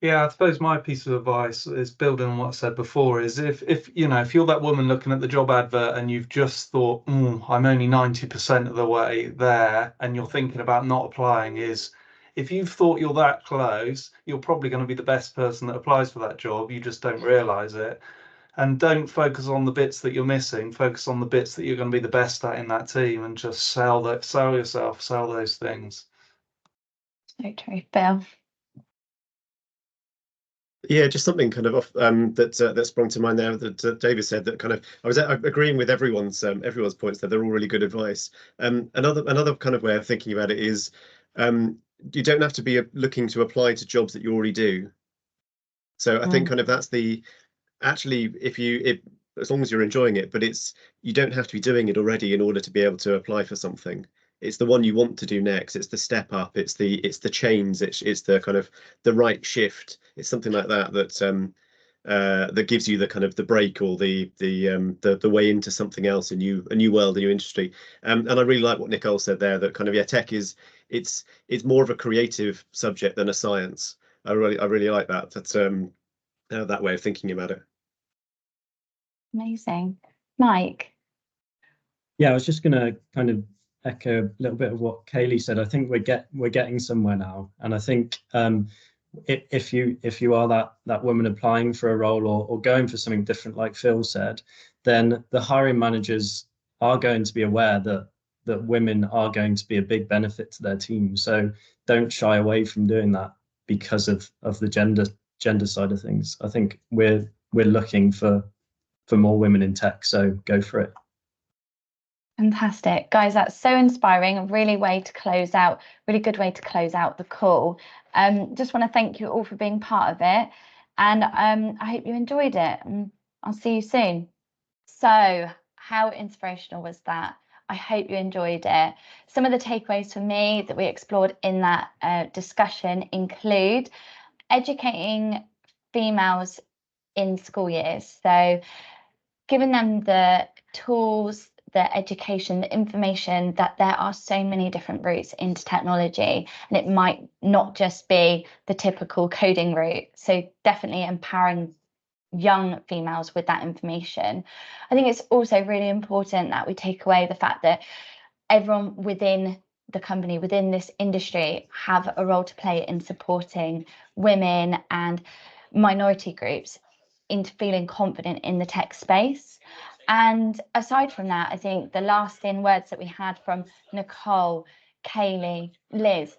Yeah, I suppose my piece of advice is building on what I said before is if you know, if you're that woman looking at the job advert and you've just thought, I'm only 90% of the way there, and you're thinking about not applying, is if you've thought you're that close, you're probably going to be the best person that applies for that job. You just don't realize it. And don't focus on the bits that you're missing. Focus on the bits that you're going to be the best at in that team, and just sell yourself, sell those things. So true. Bill? Yeah, just something kind of off that sprung to mind there that David said, that kind of I was agreeing with everyone's points there. They're all really good advice. Another kind of way of thinking about it is you don't have to be looking to apply to jobs that you already do. So I think kind of that's the actually as long as you're enjoying it, but you don't have to be doing it already in order to be able to apply for something. It's the one you want to do next. It's the step up. It's the change. It's the kind of the right shift. It's something like that that gives you the kind of the break or the way into something else, a new world, a new industry. And I really like what Nicole said there, that kind of tech it's more of a creative subject than a science. I really like that. That's that way of thinking about it. Amazing. Mike? Yeah, I was just going to kind of echo a little bit of what Kaylee said. I think we're getting somewhere now, and I think if you are that woman applying for a role or going for something different, like Phil said, then the hiring managers are going to be aware that women are going to be a big benefit to their team. So don't shy away from doing that because of the gender side of things. I think we're looking for more women in tech, so go for it. Fantastic. Guys, that's so inspiring. A really good way to close out the call. Just want to thank you all for being part of it. And I hope you enjoyed it. And I'll see you soon. So how inspirational was that? I hope you enjoyed it. Some of the takeaways for me that we explored in that discussion include educating females in school years. So giving them the tools, the education, the information that there are so many different routes into technology, and it might not just be the typical coding route. So definitely empowering young females with that information. I think it's also really important that we take away the fact that everyone within the company within this industry have a role to play in supporting women and minority groups into feeling confident in the tech space. And aside from that, I think the lasting words that we had from Nicole, Kaylee, Liz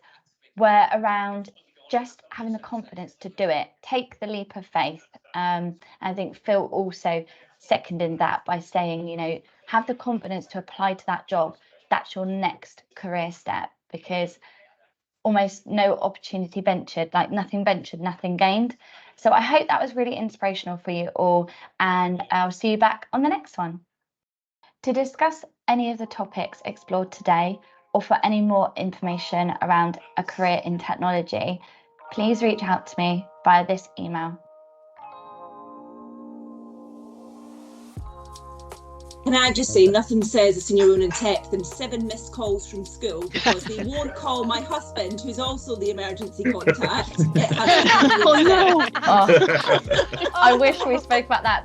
were around just having the confidence to do it, take the leap of faith. I think Phil also seconded that by saying, you know, have the confidence to apply to that job. That's your next career step, because almost no opportunity ventured, like nothing ventured, nothing gained. So I hope that was really inspirational for you all, and I'll see you back on the next one. To discuss any of the topics explored today, or for any more information around a career in technology, please reach out to me via this email. Can I just say, nothing says a senior woman in tech than 7 missed calls from school, because they won't call my husband, who's also the emergency contact. It has to be Oh no! I wish we spoke about that